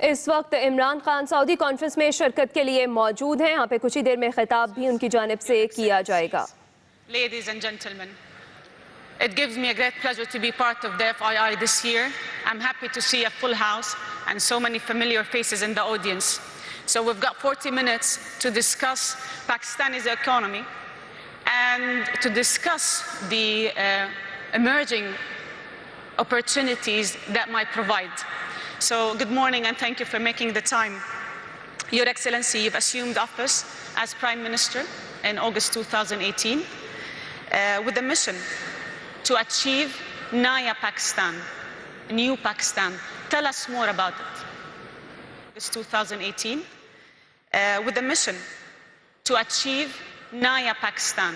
इस वक्त Imran Khan Saudi conference में शिरकत के लिए मौजूद हैं। यहाँ पे कुछ ही देर में खिताब भी उनकी जानिब से किया जाएगा। Ladies and gentlemen, it gives me a great pleasure to be part of the FII this year. I'm happy to see a full house and so many familiar faces in the audience. So we've got 40 minutes to discuss Pakistani's economy and to discuss the emerging opportunities that might provide. So good morning and thank you for making the time. Your Excellency, you've assumed office as Prime Minister in August 2018 with a mission to achieve Naya Pakistan, New Pakistan. Tell us more about it. August 2018 with a mission to achieve Naya Pakistan,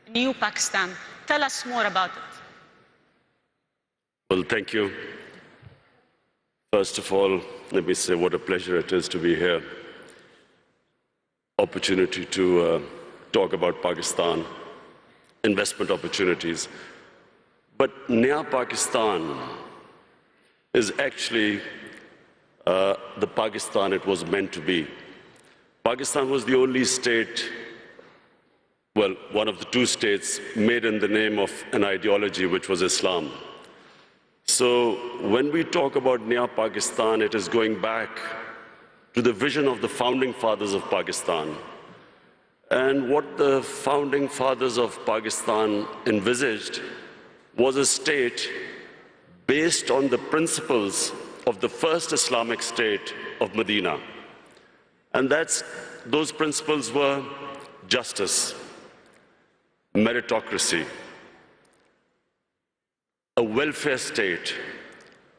New Pakistan. Tell us more about it. Well, thank you. First of all, let me say what a pleasure it is to be here. Opportunity to talk about Pakistan, investment opportunities. But Naya Pakistan is actually the Pakistan it was meant to be. Pakistan was the only state, well, one of the two states made in the name of an ideology which was Islam. So when we talk about Naya Pakistan, it is going back to the vision of the founding fathers of Pakistan. And what the founding fathers of Pakistan envisaged was a state based on the principles of the first Islamic state of Medina. And those principles were justice, meritocracy, a welfare state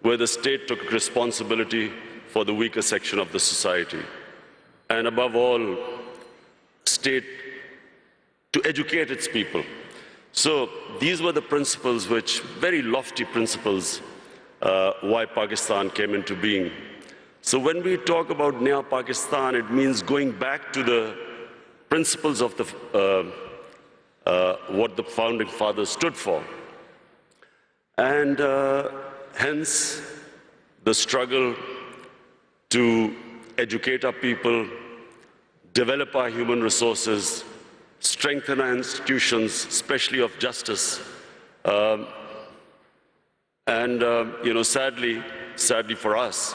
where the state took responsibility for the weaker section of the society, and above all, state to educate its people. So these were the principles which, very lofty principles, why Pakistan came into being. So when we talk about Naya Pakistan, it means going back to the principles of what the founding fathers stood for. And hence, the struggle to educate our people, develop our human resources, strengthen our institutions, especially of justice. Sadly for us,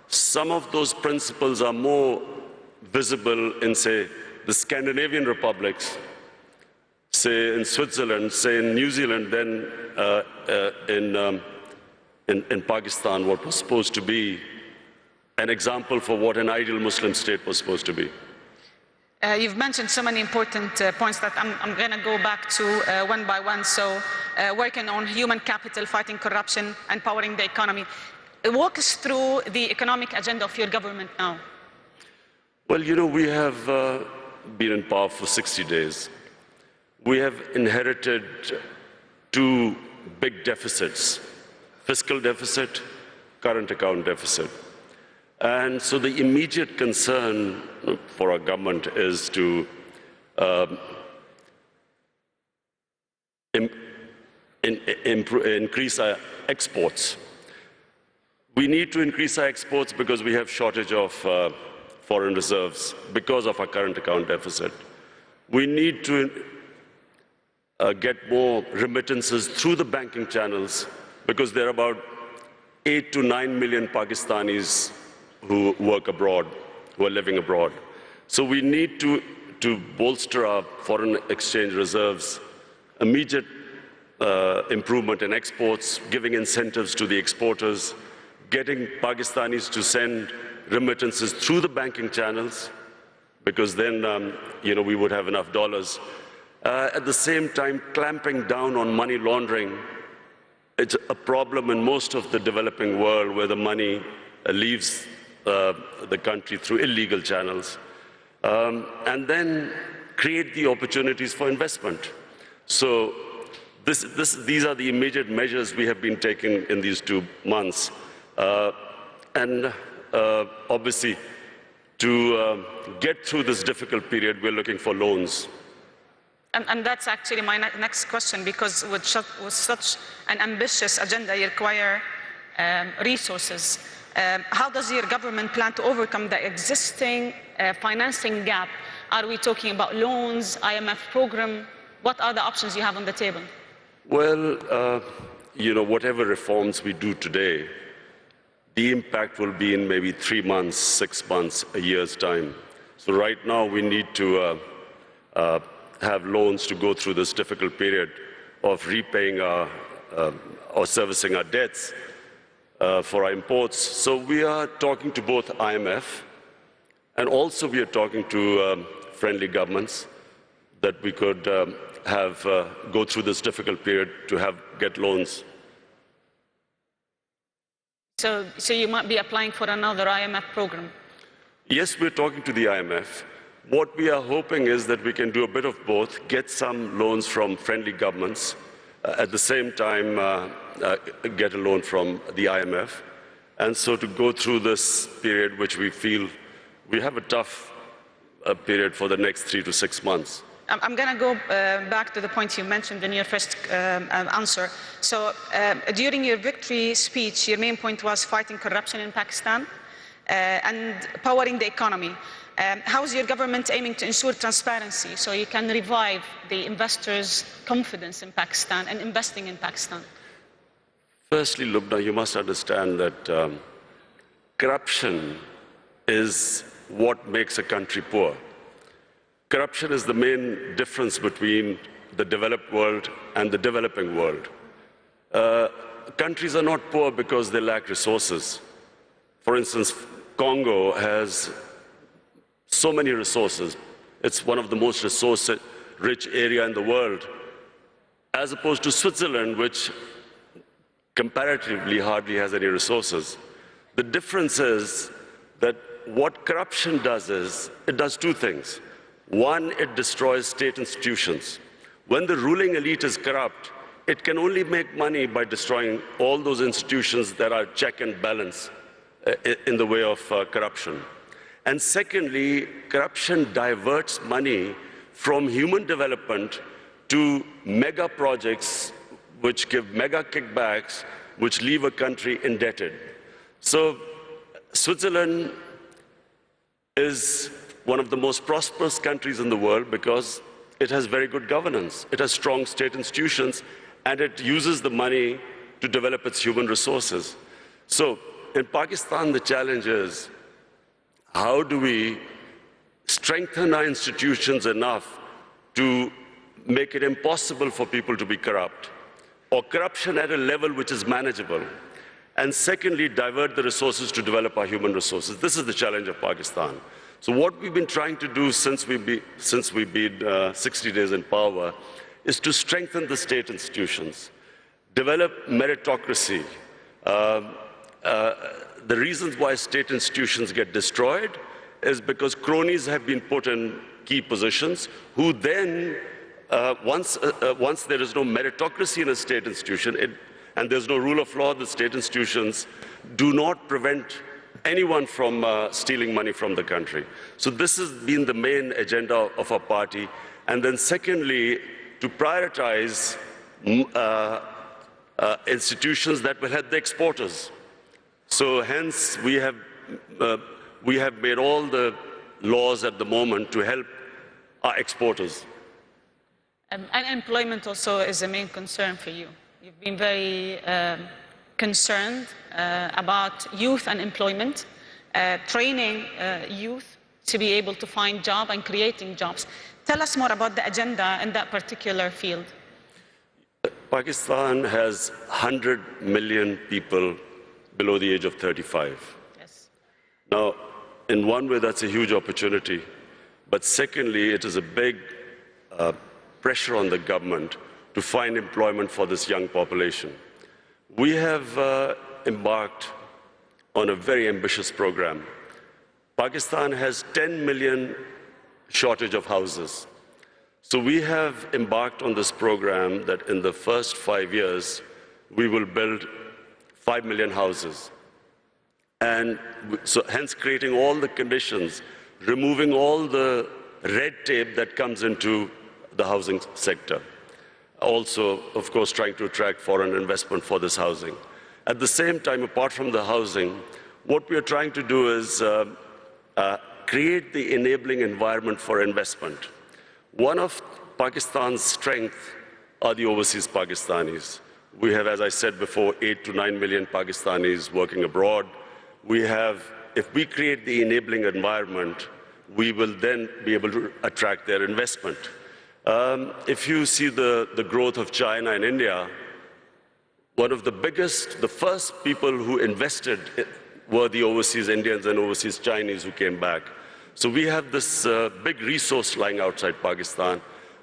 some of those principles are more visible in, say, the Scandinavian republics, say in Switzerland, say in New Zealand, than in Pakistan, what was supposed to be an example for what an ideal Muslim state was supposed to be. You've mentioned so many important points that I'm going to go back to one by one. So working on human capital, fighting corruption, empowering the economy. Walk us through the economic agenda of your government now. Well, you know, we have been in power for 60 days. We have inherited two big deficits: fiscal deficit, current account deficit. And so the immediate concern for our government is to increase our exports. We need to increase our exports because we have shortage of foreign reserves because of our current account deficit. We need to get more remittances through the banking channels because there are about 8 to 9 million Pakistanis who work abroad, who are living abroad. So we need to bolster our foreign exchange reserves, immediate improvement in exports, giving incentives to the exporters, getting Pakistanis to send remittances through the banking channels, because then we would have enough dollars. At the same time, clamping down on money laundering. It's a problem in most of the developing world where the money leaves the country through illegal channels. And then create the opportunities for investment. So these are the immediate measures we have been taking in these 2 months. Obviously, to get through this difficult period, we're looking for loans. And that's actually my next question, because with such an ambitious agenda, you require resources. How does your government plan to overcome the existing financing gap? Are we talking about loans, IMF program? What are the options you have on the table? Well, whatever reforms we do today, the impact will be in maybe 3 months, 6 months, a year's time. So right now we need to have loans to go through this difficult period of repaying or servicing our debts for our imports. So we are talking to both IMF and also we are talking to friendly governments that we could go through this difficult period to get loans. So you might be applying for another IMF program? Yes, we're talking to the IMF. What we are hoping is that we can do a bit of both, get some loans from friendly governments, at the same time get a loan from the IMF, and so to go through this period which we feel we have a tough period for the next 3 to 6 months. I'm going to go back to the point you mentioned in your first answer. So during your victory speech, your main point was fighting corruption in Pakistan and powering the economy. How is your government aiming to ensure transparency so you can revive the investors' confidence in Pakistan and investing in Pakistan? Firstly, Lubna, you must understand that corruption is what makes a country poor. Corruption is the main difference between the developed world and the developing world. Countries are not poor because they lack resources. For instance, Congo has so many resources. It's one of the most resource-rich area in the world, as opposed to Switzerland, which comparatively hardly has any resources. The difference is that what corruption does is, it does two things. One, it destroys state institutions. When the ruling elite is corrupt, it can only make money by destroying all those institutions that are check and balance in the way of corruption. And secondly, corruption diverts money from human development to mega projects which give mega kickbacks, which leave a country indebted. So Switzerland is one of the most prosperous countries in the world because it has very good governance, it has strong state institutions, and it uses the money to develop its human resources. So in Pakistan, the challenge is, how do we strengthen our institutions enough to make it impossible for people to be corrupt, or corruption at a level which is manageable? And secondly, divert the resources to develop our human resources. This is the challenge of Pakistan. So what we've been trying to do since we've been 60 days in power is to strengthen the state institutions, develop meritocracy. The reasons why state institutions get destroyed is because cronies have been put in key positions who then, once there is no meritocracy in a state institution and there's no rule of law, the state institutions do not prevent anyone from stealing money from the country. So this has been the main agenda of our party. And then secondly, to prioritize institutions that will help the exporters. So hence we have made all the laws at the moment to help our exporters. And employment also is a main concern for you. You've been very concerned about youth and employment, training youth to be able to find jobs and creating jobs. Tell us more about the agenda in that particular field. Pakistan has 100 million people below the age of 35. Yes. Now, in one way, that's a huge opportunity. But secondly, it is a big pressure on the government to find employment for this young population. We have embarked on a very ambitious program. Pakistan has 10 million shortage of houses. So we have embarked on this program that in the first 5 years, we will build 5 million houses. And so hence creating all the conditions, removing all the red tape that comes into the housing sector. Also, of course, trying to attract foreign investment for this housing. At the same time, apart from the housing, what we are trying to do is create the enabling environment for investment. One of Pakistan's strengths are the overseas Pakistanis. We have, as I said before, 8 to 9 million Pakistanis working abroad. We have, if we create the enabling environment, we will then be able to attract their investment. If you see the growth of China and India, one of the biggest, the first people who invested were the overseas Indians and overseas Chinese who came back. So we have this big resource lying outside Pakistan.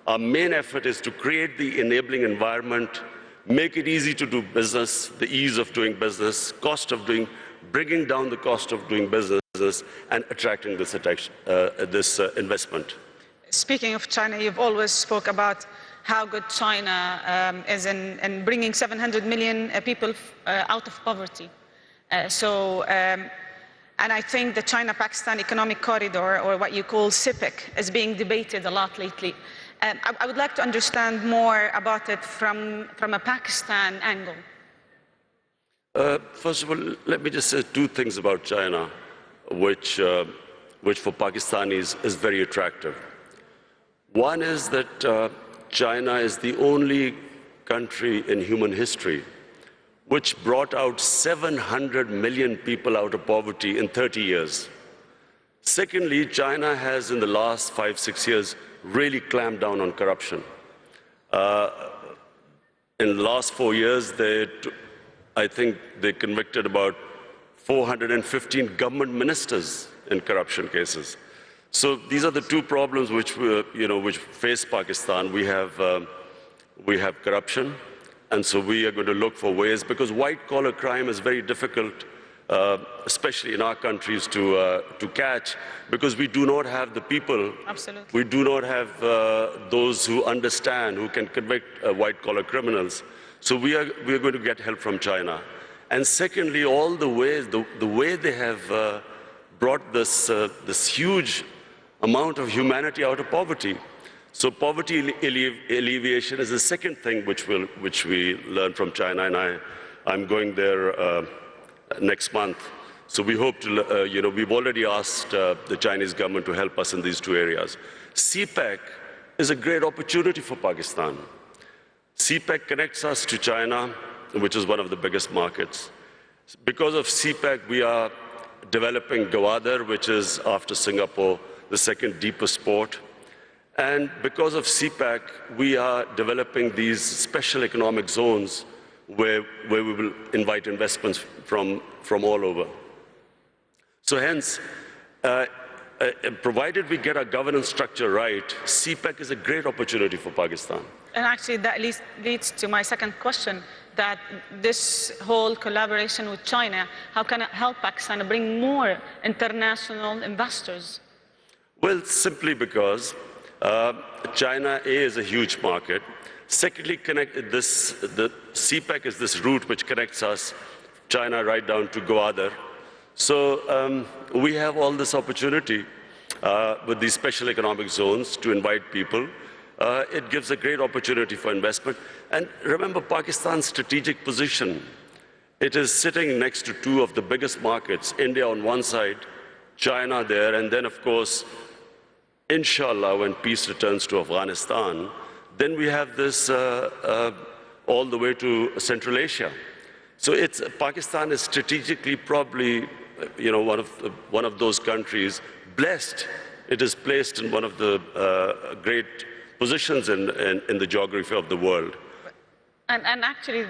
Our main effort is to create the enabling environment, make it easy to do business, the ease of doing business, bringing down the cost of doing business, and attracting this investment. Speaking of China, you've always spoke about how good China is in bringing 700 million people out of poverty. And I think the China-Pakistan economic corridor, or what you call CPEC, is being debated a lot lately. I would like to understand more about it from a Pakistan angle. First of all, let me just say two things about China, which for Pakistanis is very attractive. One is that China is the only country in human history which brought out 700 million people out of poverty in 30 years. Secondly, China has, in the last 5-6 years, really clamped down on corruption. In the last 4 years, I think they convicted about 415 government ministers in corruption cases. So these are the two problems which face Pakistan. We have corruption, and so we are going to look for ways, because white-collar crime is very difficult, especially in our countries, to catch, because we do not have the people. Absolutely. We do not have those who understand, who can convict white-collar criminals. So we are going to get help from China. And secondly, all the ways, the way they have brought this huge amount of humanity out of poverty. So poverty alleviation is the second thing which we learn from China, and I'm going there next month. So we hope to, we've already asked the Chinese government to help us in these two areas. CPEC is a great opportunity for Pakistan. CPEC connects us to China, which is one of the biggest markets. Because of CPEC, we are developing Gwadar, which is, after Singapore, the second deepest port. And because of CPEC, we are developing these special economic zones where we will invite investments from all over. So hence, provided we get our governance structure right, CPEC is a great opportunity for Pakistan. And actually that leads to my second question, that this whole collaboration with China, how can it help Pakistan bring more international investors? Well, simply because China is a huge market. Secondly, the CPEC is this route which connects us, China, right down to Gwadar. So we have all this opportunity with these special economic zones to invite people. It gives a great opportunity for investment. And remember Pakistan's strategic position. It is sitting next to two of the biggest markets, India on one side, China there, and then of course, inshallah, when peace returns to Afghanistan, then we have this all the way to Central Asia. So Pakistan is strategically probably one of those countries blessed. It is placed in one of the great positions in the geography of the world. And actually,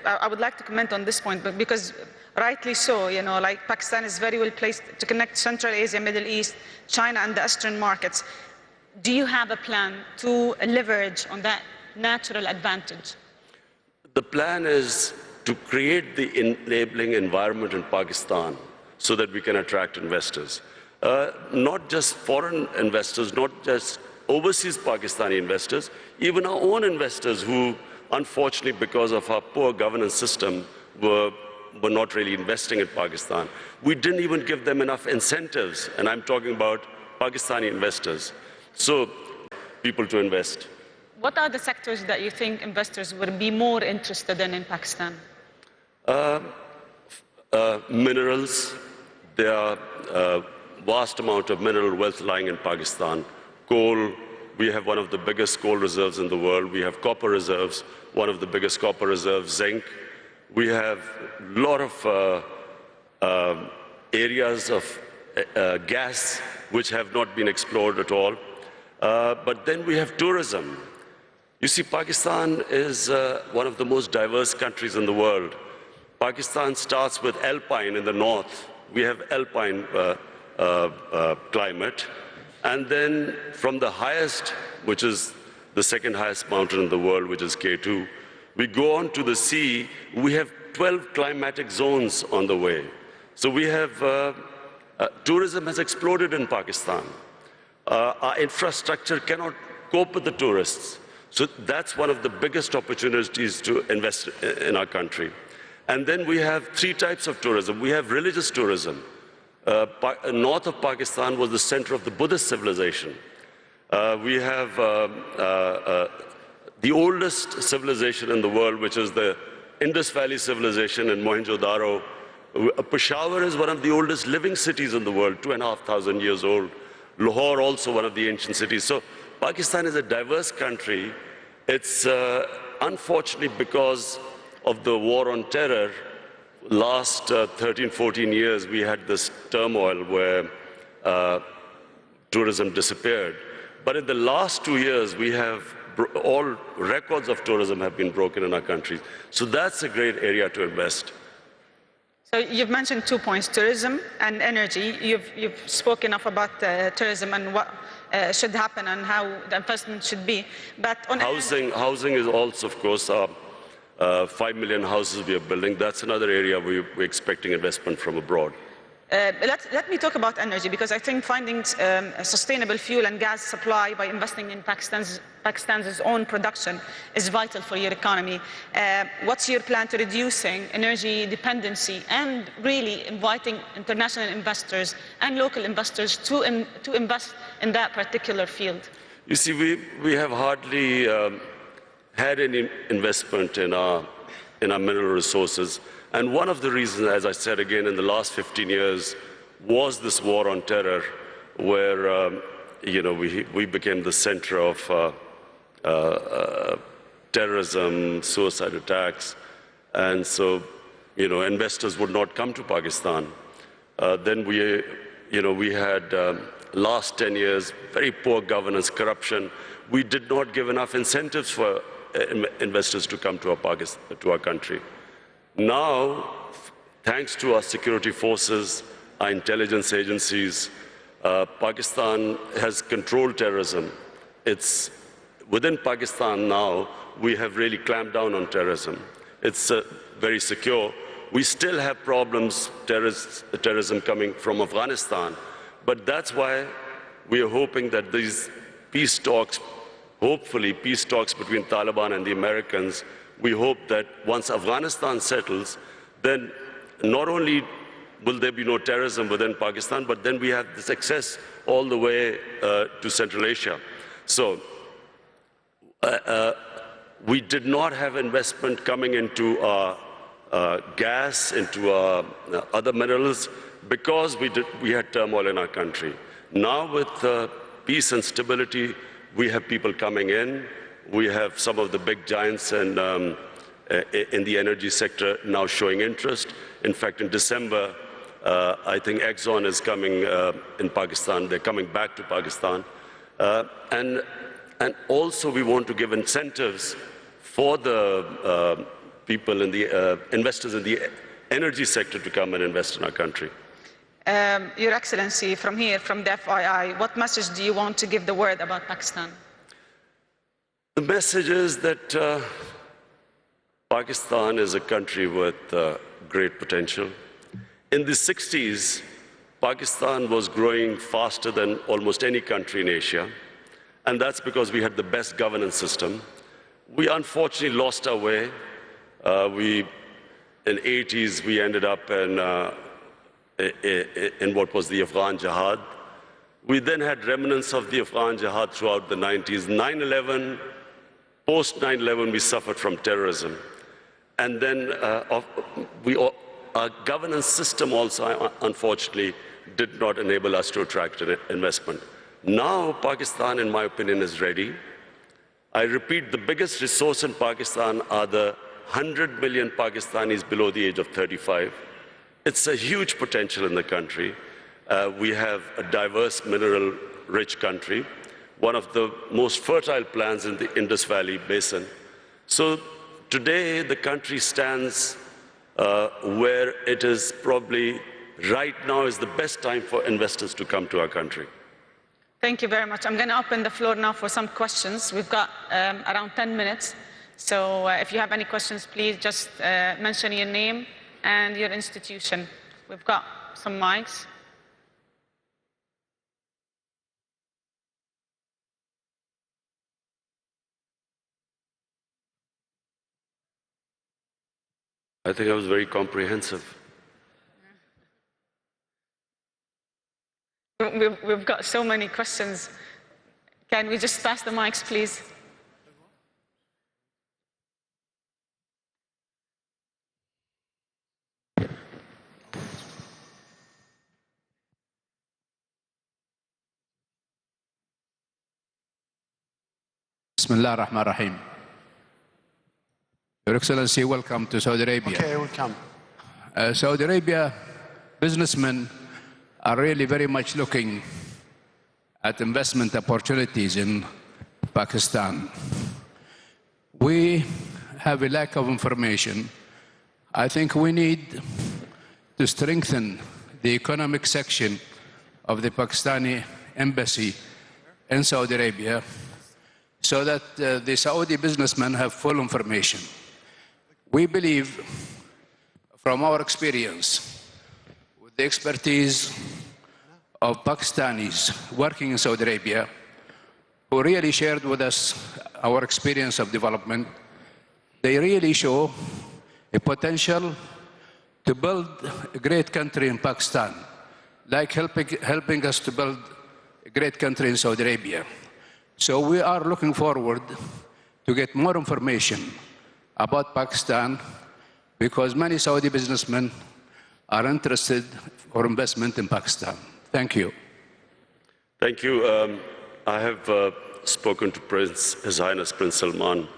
I would like to comment on this point, but because rightly so, like Pakistan is very well placed to connect Central Asia, Middle East, China, and the Western markets. Do you have a plan to leverage on that natural advantage? The plan is to create the enabling environment in Pakistan so that we can attract investors. Not just foreign investors, not just overseas Pakistani investors, even our own investors who, unfortunately, because of our poor governance system, were not really investing in Pakistan. We didn't even give them enough incentives, and I'm talking about Pakistani investors. So, people to invest. What are the sectors that you think investors would be more interested in Pakistan? Minerals, There are vast amount of mineral wealth lying in Pakistan. Coal, we have one of the biggest coal reserves in the world. We have copper reserves, one of the biggest copper reserves, zinc. We have a lot of areas of gas which have not been explored at all. But then we have tourism. You see, Pakistan is one of the most diverse countries in the world. Pakistan starts with alpine in the north. We have alpine climate. And then from the highest, which is the second highest mountain in the world, which is K2, we go on to the sea. We have 12 climatic zones on the way. So we have, tourism has exploded in Pakistan. Our infrastructure cannot cope with the tourists. So that's one of the biggest opportunities to invest in our country. And then we have three types of tourism. We have religious tourism. North of Pakistan was the center of the Buddhist civilization. We have the oldest civilization in the world, which is the Indus Valley civilization in Mohenjo-daro. Peshawar is one of the oldest living cities in the world, 2,500 years old. Lahore, also one of the ancient cities. So Pakistan is a diverse country. It's unfortunately because of the war on terror, last 13, 14 years, we had this turmoil where tourism disappeared. But in the last 2 years, we have all records of tourism have been broken in our country. So that's a great area to invest. So you've mentioned 2 points, tourism and energy. You've spoken enough about tourism and what should happen and how the investment should be. But on housing is also, of course, 5 million houses we are building. That's another area we're expecting investment from abroad. Let me talk about energy, because I think finding a sustainable fuel and gas supply by investing in Pakistan's own production is vital for your economy. What's your plan to reducing energy dependency and really inviting international investors and local investors to invest in that particular field? You see, we have hardly had any investment in our mineral resources. And one of the reasons, as I said again, in the last 15 years, was this war on terror, where we became the center of terrorism, suicide attacks, and so investors would not come to Pakistan. Then we had last 10 years very poor governance, corruption. We did not give enough incentives for investors to come to our country. Now, thanks to our security forces, our intelligence agencies, Pakistan has controlled terrorism. It's within Pakistan now, we have really clamped down on terrorism. It's very secure. We still have problems, terrorism coming from Afghanistan, but that's why we are hoping that these peace talks, hopefully peace talks between Taliban and the Americans, we hope that once Afghanistan settles, then not only will there be no terrorism within Pakistan, but then we have this access all the way to Central Asia. So we did not have investment coming into gas, into other minerals, because we had turmoil in our country. Now with peace and stability, we have people coming in. We have some of the big giants in the energy sector now showing interest. In fact, in December, I think Exxon is coming in Pakistan. They're coming back to Pakistan. And also we want to give incentives for the people in the investors in the energy sector to come and invest in our country. Your Excellency, from here, from the FII, what message do you want to give the world about Pakistan? The message is that Pakistan is a country with great potential. In the 60s, Pakistan was growing faster than almost any country in Asia, and that's because we had the best governance system. We unfortunately lost our way. In the 80s, we ended up in what was the Afghan Jihad. We then had remnants of the Afghan Jihad throughout the 90s. 9/11, post 9/11, we suffered from terrorism. And then our governance system also, unfortunately, did not enable us to attract investment. Now, Pakistan, in my opinion, is ready. I repeat, the biggest resource in Pakistan are the 100 million Pakistanis below the age of 35. It's a huge potential in the country. We have a diverse, mineral-rich country, one of the most fertile lands in the Indus Valley Basin. So today, the country stands where it is probably right now is the best time for investors to come to our country. Thank you very much. I'm going to open the floor now for some questions. We've got around 10 minutes. So if you have any questions, please just mention your name and your institution. We've got some mics. I think I was very comprehensive. We've got so many questions. Can we just pass the mics, please? Bismillah ar-Rahman ar-Rahim. Your Excellency, welcome to Saudi Arabia. Okay, welcome. Saudi Arabia businessmen are really very much looking at investment opportunities in Pakistan. We have a lack of information. I think we need to strengthen the economic section of the Pakistani embassy in Saudi Arabia so that the Saudi businessmen have full information. We believe, from our experience, with the expertise of Pakistanis working in Saudi Arabia, who really shared with us our experience of development, they really show a potential to build a great country in Pakistan, like helping us to build a great country in Saudi Arabia. So we are looking forward to get more information about Pakistan because many Saudi businessmen are interested for investment in Pakistan. Thank you. Thank you. I have spoken to His Highness Prince Salman,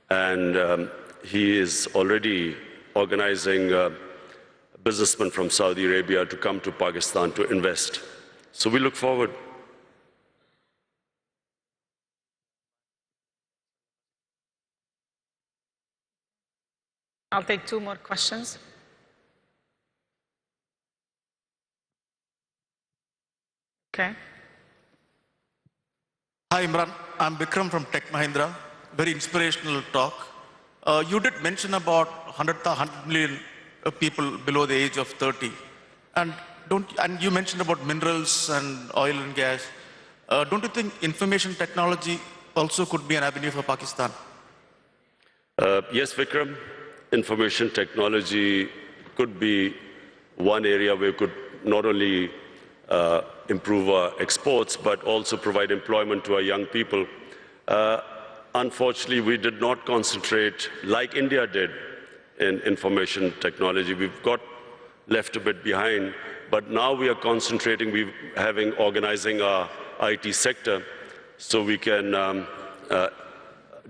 and he is already organizing businessmen from Saudi Arabia to come to Pakistan to invest. So we look forward. I'll take two more questions. Okay. Hi, Imran. I'm Vikram from Tech Mahindra. Very inspirational talk. You did mention about 100 million people below the age of 30. And you mentioned about minerals and oil and gas. Don't you think information technology also could be an avenue for Pakistan? Yes, Vikram. Information technology could be one area where we could not only improve our exports, but also provide employment to our young people. Unfortunately, we did not concentrate like India did in information technology. We've got left a bit behind, but now we are concentrating, organizing our IT sector so we can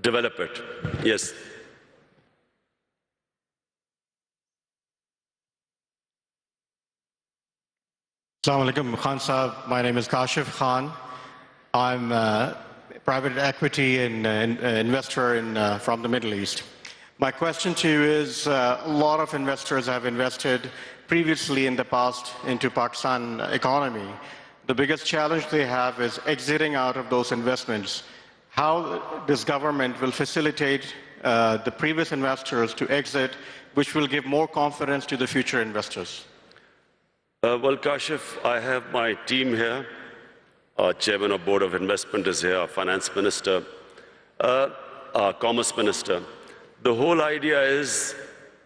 develop it. Yes. Assalamu alaikum, Khan Saab. My name is Kashif Khan. I'm a private equity and investor from the Middle East. My question to you is, a lot of investors have invested previously in the past into Pakistan economy. The biggest challenge they have is exiting out of those investments. How this government will facilitate the previous investors to exit, which will give more confidence to the future investors? Well, Kashif, I have my team here. Our chairman of Board of Investment is here, our finance minister, our commerce minister. The whole idea is,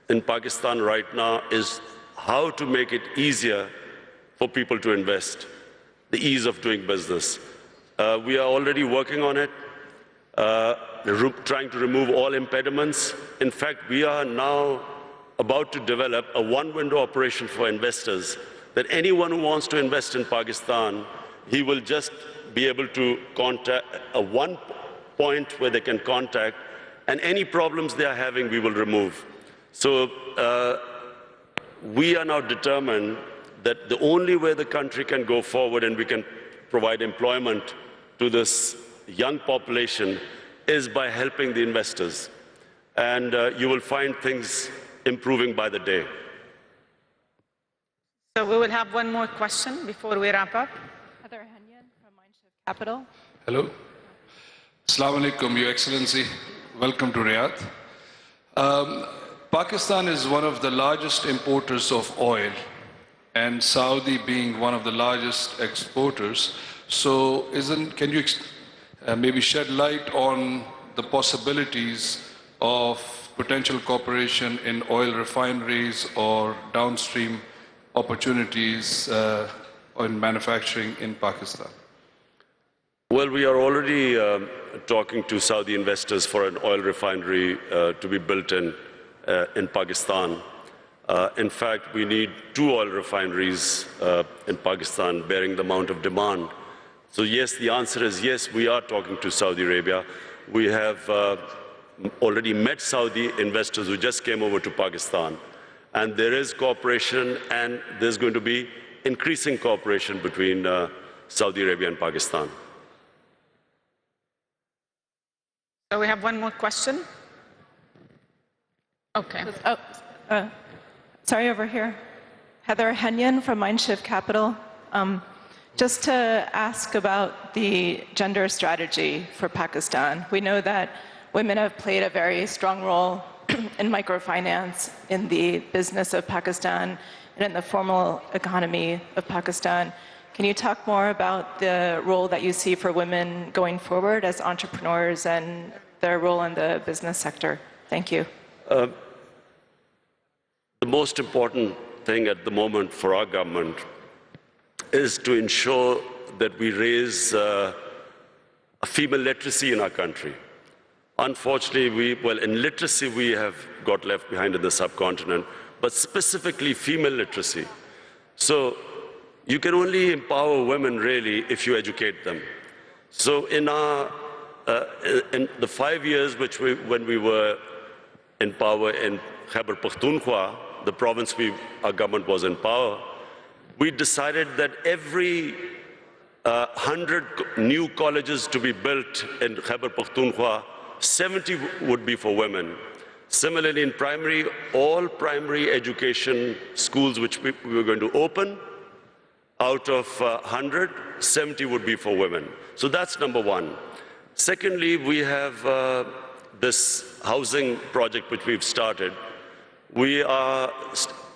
in Pakistan right now, is how to make it easier for people to invest, the ease of doing business. We are already working on it, trying to remove all impediments. In fact, we are now about to develop a one-window operation for investors, that anyone who wants to invest in Pakistan, he will just be able to contact one point where they can contact, and any problems they are having, we will remove. So we are now determined that the only way the country can go forward and we can provide employment to this young population is by helping the investors. And you will find things improving by the day. So we will have one more question before we wrap up. Heather Henyon from Mindshift Capital. Hello. Assalamu alaikum, Your Excellency. Welcome to Riyadh. Pakistan is one of the largest importers of oil, and Saudi being one of the largest exporters. So can you maybe shed light on the possibilities of potential cooperation in oil refineries or downstream opportunities in manufacturing in Pakistan? Well, we are already talking to Saudi investors for an oil refinery to be built in Pakistan. In fact, we need 2 oil refineries in Pakistan bearing the amount of demand. So yes, the answer is yes, we are talking to Saudi Arabia. We have already met Saudi investors who just came over to Pakistan. And there is cooperation, and there's going to be increasing cooperation between Saudi Arabia and Pakistan. So we have one more question. Okay. Sorry, over here. Heather Henyon from Mindshift Capital. Just to ask about the gender strategy for Pakistan. We know that women have played a very strong role in microfinance, in the business of Pakistan, and in the formal economy of Pakistan. Can you talk more about the role that you see for women going forward as entrepreneurs and their role in the business sector? Thank you. The most important thing at the moment for our government is to ensure that we raise female literacy in our country. Unfortunately, in literacy we have got left behind in the subcontinent, but specifically female literacy. So you can only empower women really if you educate them. So in the 5 years when we were in power in Khyber Pakhtunkhwa, the province our government was in power, we decided that every 100 new colleges to be built in Khyber Pakhtunkhwa, 70 would be for women. Similarly, in primary, all primary education schools which we were going to open, out of 100, 70 would be for women. So that's number one. Secondly, we have this housing project which we've started. We are,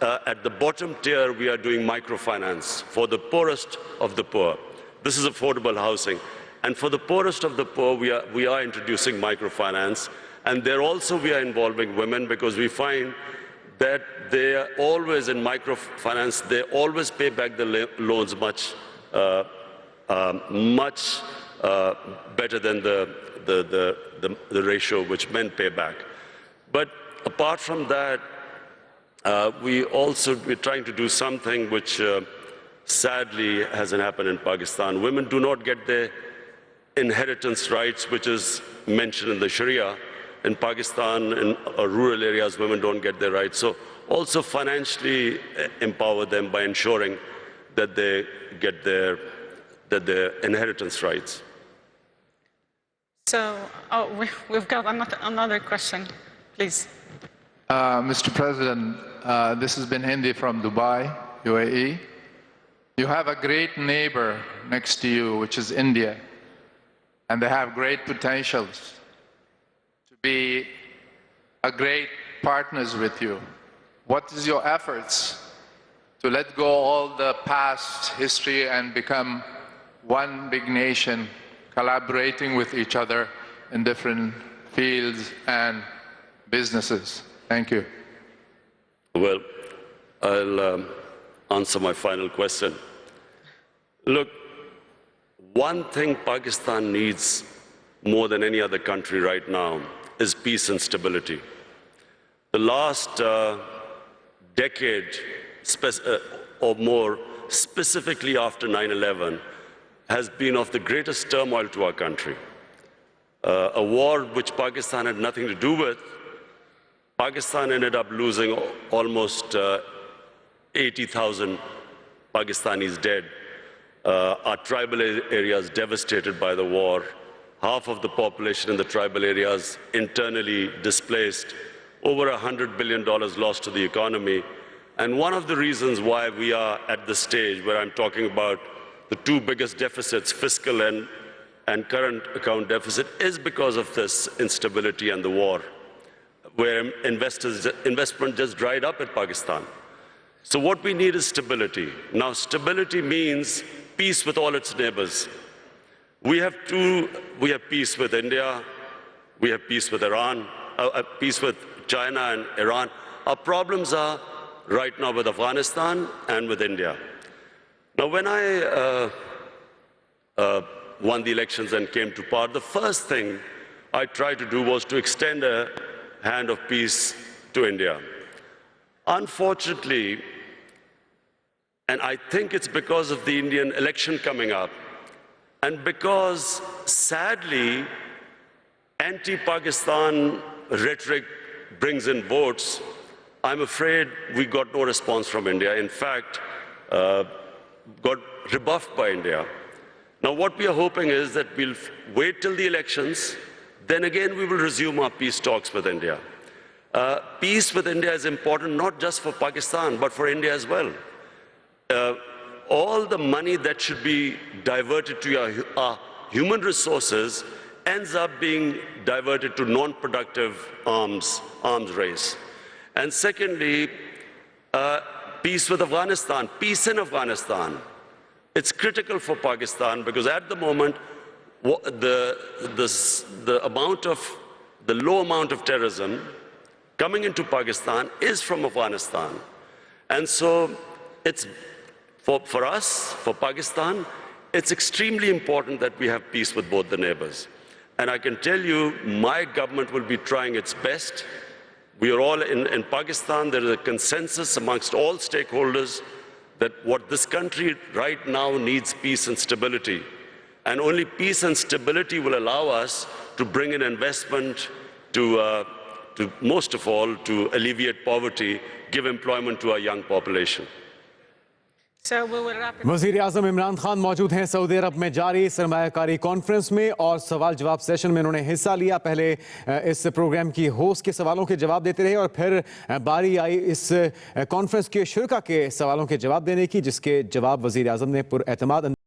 at the bottom tier, we are doing microfinance for the poorest of the poor. This is affordable housing. And for the poorest of the poor, we are introducing microfinance. And there also we are involving women, because we find that they are always in microfinance, they always pay back the loans much better than the ratio which men pay back. But apart from that, we're trying to do something which sadly hasn't happened in Pakistan. Women do not get their inheritance rights, which is mentioned in the Sharia. In Pakistan, in rural areas, women don't get their rights. So also financially empower them by ensuring that they get their inheritance rights. So, we've got another question, please. Mr. President, this has been Hindi from Dubai, UAE. You have a great neighbor next to you, which is India, and they have great potentials to be a great partners with you. What is your efforts to let go all the past history and become one big nation, collaborating with each other in different fields and businesses? Thank you. Well, I'll answer my final question. Look, one thing Pakistan needs more than any other country right now is peace and stability. The last decade or more, specifically after 9/11, has been of the greatest turmoil to our country. A war which Pakistan had nothing to do with. Pakistan ended up losing almost 80,000 Pakistanis dead. Our tribal areas devastated by the war. Half of the population in the tribal areas internally displaced. Over $100 billion lost to the economy. And one of the reasons why we are at the stage where I'm talking about the two biggest deficits, fiscal and current account deficit, is because of this instability and the war, where investment just dried up at Pakistan. So what we need is stability. Now, stability means peace with all its neighbors. We have peace with India, we have peace with Iran, peace with China and Iran. Our problems are right now with Afghanistan and with India. Now, when I won the elections and came to power, the first thing I tried to do was to extend a hand of peace to India. Unfortunately, and I think it's because of the Indian election coming up, and because, sadly, anti-Pakistan rhetoric brings in votes, I'm afraid we got no response from India. In fact, got rebuffed by India. Now, what we are hoping is that we'll wait till the elections, then again we will resume our peace talks with India. Peace with India is important not just for Pakistan, but for India as well. All the money that should be diverted to our human resources ends up being diverted to non-productive arms race. And secondly, peace with Afghanistan, peace in Afghanistan. It's critical for Pakistan because at the moment, the low amount of terrorism coming into Pakistan is from Afghanistan. And so it's for us, for Pakistan, it's extremely important that we have peace with both the neighbors. And I can tell you, my government will be trying its best. We are all in Pakistan, there is a consensus amongst all stakeholders that what this country right now needs peace and stability. And only peace and stability will allow us to bring in investment to most of all, to alleviate poverty, give employment to our young population. वज़ीर आज़म इमरान खान मौजूद हैं Saudi अरब में जारी सरमायाकारी conference में और सवाल जवाब session में उन्होंने हिस्सा लिया। पहले इस प्रोग्राम की होस्ट के सवालों के जवाब देते रहे और फिर बारी आई इस कॉन्फ्रेंस के शुरका के सवालों के जवाब देने की, जिसके जवाब वज़ीर आज़म ने पुरएतमाद